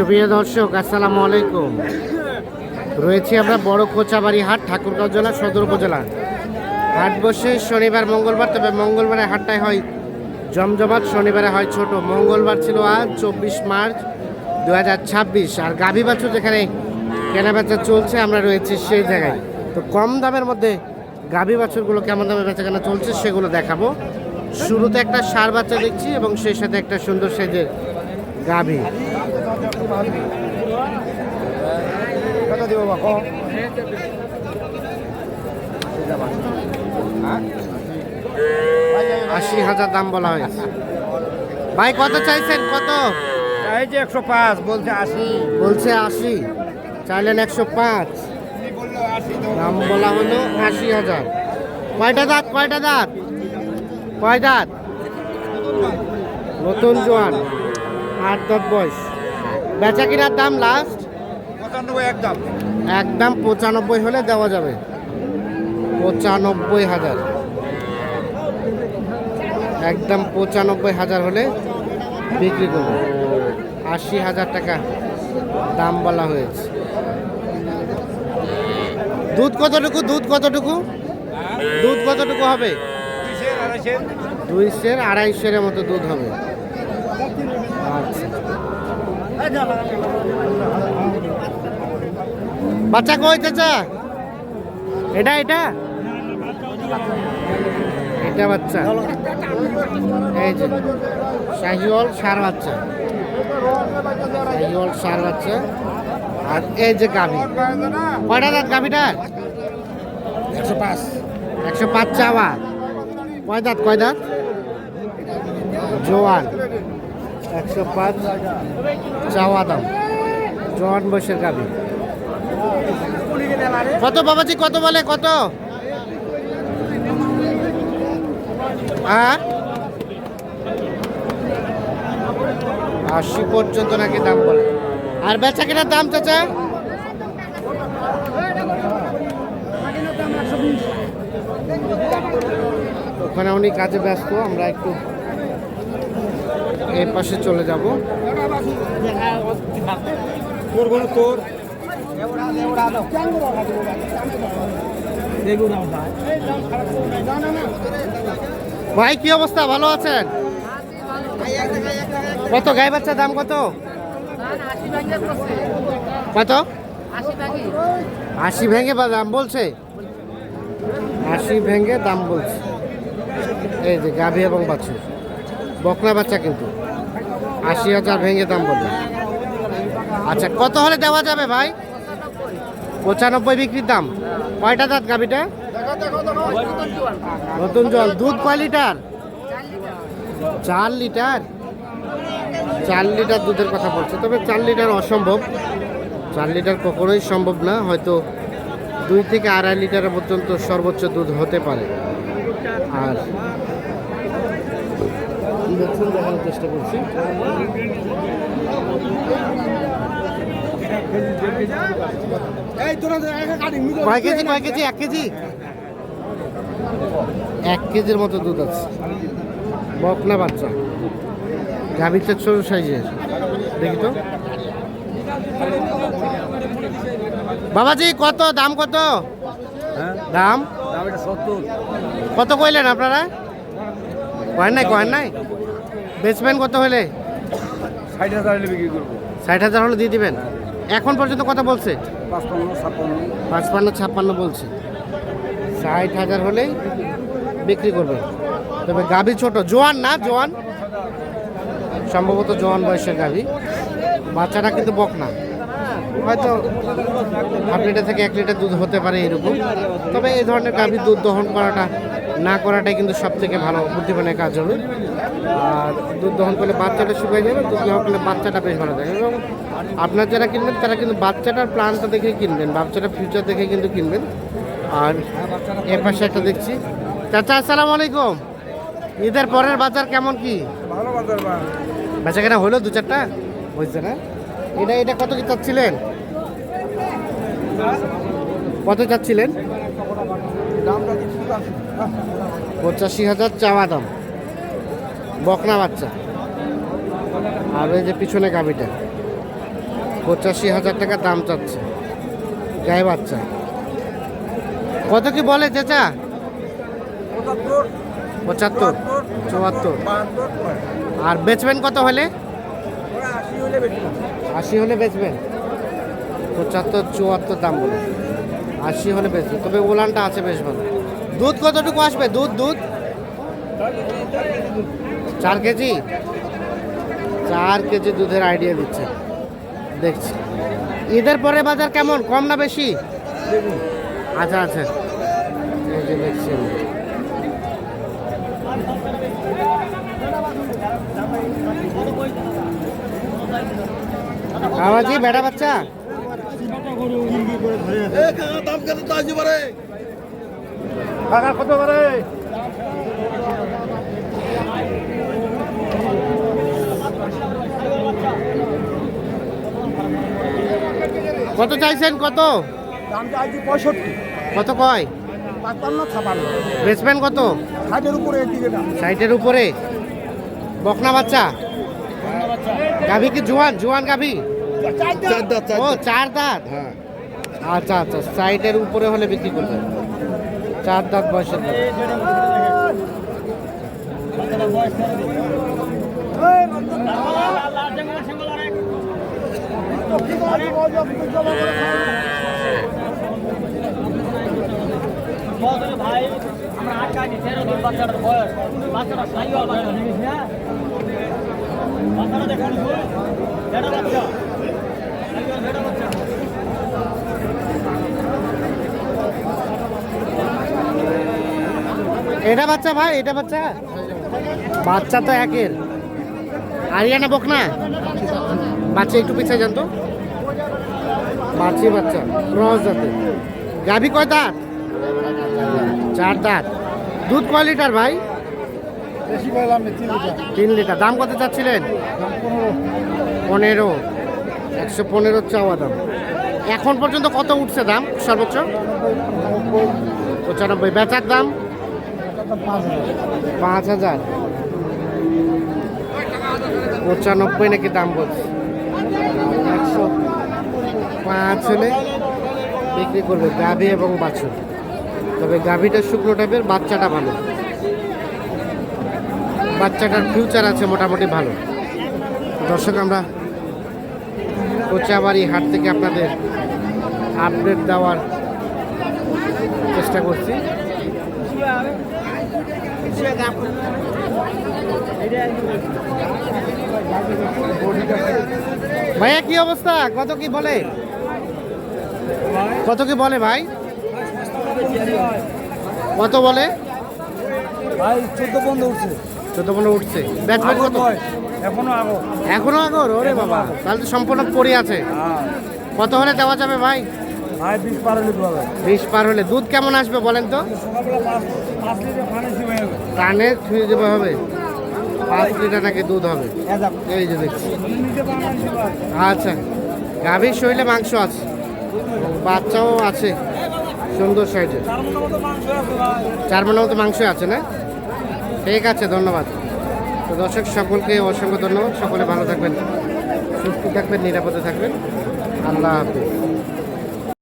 সুপ্রিয় দর্শক, আসসালামু আলাইকুম। রয়েছি আমরা বড় কোচাবাড়ি হাট, ঠাকুরগাঁও জেলা সদর উপজেলা। হাট বসে শনিবার মঙ্গলবার, তবে মঙ্গলবারে হাটটাই হয় জমজমাট, শনিবারে হয় ছোট। মঙ্গলবার ছিল আজ 24 মার্চ 2026। আর গাভী বাছুর যেখানে কেনাবেচা চলছে, আমরা রয়েছি সেই জায়গায়। তো কম দামের মধ্যে গাভী বাছুরগুলো কেমন দামে বেচাকেনা চলছে সেগুলো দেখাবো। শুরুতে একটা ষাঁড় বাচ্চা দেখছি এবং সেই সাথে একটা সুন্দর সাইজের গাভী। কত দিব বাবা? 80,000 দাম বলা হয়েছে। ভাই কত চাইছেন? কত এই যে 105 বলছে 80, বলছে 80, চাইলেন 105, দাম বলা হলো 80,000। কয়টা দাঁত? কয়টা দাঁত? কয় দাঁত? নতুন জোয়ান, 8 দাঁত বয়স। বেচা কিনার দাম লাস্ট 95 একদম। একদম 95 হলে দেওয়া যাবে। 95,000, একদম 95,000 হলে বিক্রি করবে। 80,000 টাকা দাম বলা হয়েছে। দুধ কতটুকু? দুধ কতটুকু? দুধ কতটুকু হবে? 2 সের 2.5 সেরের মতো দুধ হবে। আচ্ছা, বাচ্চা কই চাচা? এটা এটা এটা বাচ্চা। এই যে শাহিওয়াল ষাঁড় বাচ্চা, শাহিওয়াল ষাঁড় বাচ্চা। আর এই যে গাভী। কয়টা দাঁত গাভীটার? 105 105 চাওয়া। কয় দাঁত? কয় দাঁত? জোয়ান। 105 চাওয়া দাম, জোয়ান বয়সের গাভী। কত বাবাজি? কত বলে? কত? 80 পর্যন্ত নাকি দাম বলে। আর বেচা কেনার দাম চাচা? ওখানে উনি কাজে ব্যস্ত, আমরা একটু এই পাশে চলে যাব। ভাই কি অবস্থা? ভালো আছেন? কত গাই বাচ্চা দাম কত? কত? 80 ভেঙে বা দাম বলছে? 80 ভেঙে দাম বলছে। এই যে গাভী এবং বাছুর, বকনা বাচ্চা কিন্তু 80,000 ভেঙে দাম বলবে। আচ্ছা, কত হলে দেওয়া যাবে ভাই? 95 বিক্রির দাম। কয়টা দাঁত গাভীটা? নতুন জল। দুধ কয় লিটার? 4 লিটার। 4 লিটার দুধের কথা বলছে, তবে 4 লিটার অসম্ভব। 4 লিটার কখনোই সম্ভব না, হয়তো 2 থেকে 2.5 লিটার পর্যন্ত সর্বোচ্চ দুধ হতে পারে। আর দেখুন, দেখানোর চেষ্টা করছি। কয় কেজি? কয় কেজি? 1 কেজি? 1 কেজির মতো দুধ আছে। বকনা বাচ্চা, গাভীটা ছোট সাইজের। দেখি তো বাবাজি, কত দাম? কত দাম? কত কইলেন আপনারা? কয়েন নাই? কয়েন নাই? বেচবেন কত হলে? 60,000 হলে বিক্রি করবো। 60,000 হলে দিয়ে দিবেন। এখন পর্যন্ত কত বলছে? 55-56 বলছে। 60,000 হলেই বিক্রি করবে। তবে গাভী ছোট, জোয়ান না? জোয়ান, সম্ভবত জোয়ান বয়সের গাভী। বাচ্চাটা কিন্তু বকনা, হয়তো 1/2 লিটার থেকে 1 লিটার দুধ হতে পারে এরকম। তবে এই ধরনের গাভী দুধ দহন করাটা না করাটাই কিন্তু সব থেকে ভালো, বুদ্ধিমানের কাজ হবে। আর দুধ দহন করলে বাচ্চাটা শুকিয়ে যাবে, দুধ দহন করলে বাচ্চাটা বেশ ভালো থাকে। এবং আপনার যারা কিনবেন তারা কিন্তু বাচ্চাটার প্ল্যানটা দেখে কিনবেন, বাচ্চাটার ফিউচার দেখে কিন্তু কিনবেন। আর এর পাশে একটা দেখছি। চাচা আসসালামু আলাইকুম। ঈদের পরের বাজার কেমন কি? ভালো বাজার বা বেচা কেনা হলো 2-4টা হয়েছে না? এটা এটা কত কি চাচ্ছিলেন? কত চাচ্ছিলেন? 85,000 চাওয়া দাম, বকনা বাচ্চা। আর এই যে পিছনে গাভীটা 85,000 টাকা দাম চাচ্ছে গায়ে বাচ্চা। কত কি বলে চাচা? 75, 74। আর বেচবেন কত হলে? 80 হলে বেচবেন। 75, 74 দাম বলে, 80 হলে বেচবেন। তবে উলানটা আছে বেশ ভালো। দুধ কতটুকু আসবে? দুধ 4 কেজি। 4 কেজি দুধের আইডিয়া দিচ্ছে, দেখছি। ঈদের পরে বাজার কেমন, কম না বেশি? আচ্ছা আচ্ছা, এই যে দেখছি আমি। বাবাজি বেটা বাচ্চা কত করে? কত চাইছেন? কত দাম চাইছি 65, কত কয়? 55, 56। বেচবেন কত? 60-এর উপরে এর দিকে দাম। 60-এর উপরে। বকনা বাচ্চা গাভী কি জোয়ান গাভী? ও 4 দাঁত। হ্যাঁ। আচ্ছা আচ্ছা, 60-এর উপরে হলে বিক্রি করবেন। 4 দাঁত বয়সের গাভী। ভাই আমরা আটকা দিই 13 দিন বাচ্চাটার বয়স, বাচ্চাটা সাইওয়াল বাচ্চা জিনিস না, বাচ্চাটা দেখুন বেটা বাচ্চা, সাইওয়াল বেটা বাচ্চা। এটা বাচ্চা ভাই, এটা বাচ্চা, বাচ্চা তো একের। আরিয়ানা বকনা বাচ্চা, একটু পিছিয়ে যান তো। বাচ্চি বাচ্চা ক্রস জাতে। গাভী কয় দাঁত? 4 দাঁত। দুধ কয় লিটার ভাই? বেশি বললাম 3 লিটার। দাম কত চাচ্ছিলেন? 15। 115 চাওয়া দাম। এখন পর্যন্ত কত উঠছে দাম সর্বোচ্চ? 95। বেচার দাম 5,000। 95 নাকি দাম বলছে। 105 হলে বিক্রি করবে গাভী এবং বাছুর। তবে গাভীটা শুকনো টাইপের, বাচ্চাটা ভালো, বাচ্চাটার ফিউচার আছে মোটামুটি ভালো। দর্শক, আমরা কোচাবাড়ি হাট থেকে আপনাদের আপডেট দেওয়ার চেষ্টা করছি। ভাইয়া কি অবস্থা? কত কি বলে? কত কি বলে ভাই? কত বলে ভাই? 14 উঠছে। 14 উঠছে। ব্যাটসম্যান কত? এখনো আগর? ওরে বাবা, তাহলে তো সম্পূর্ণ পড়ে আছে। কত হলে দেওয়া যাবে ভাই? ভাই 20 পার হলে দেওয়া যাবে। 20 পার হলে দুধ কেমন আসবে বলেন তো? সকালবেলা 5 লিটার পানি ছিবে যাবে। কানে ছুঁয়ে দেওয়া হবে। 5 লিটার নাকি দুধ হবে। এই যে দেখছি। আচ্ছা, গাভীর শরীরে মাংস আছে, বাচ্চাও আছে সুন্দর সাইজে। 4 মনের মতো মাংস আছে না? ঠিক আছে, ধন্যবাদ। তো দর্শক, সকলকে অসংখ্য ধন্যবাদ। সকলে ভালো থাকবেন, সুস্থ থাকবেন, নিরাপদে থাকবেন। আল্লাহ হাফিজ।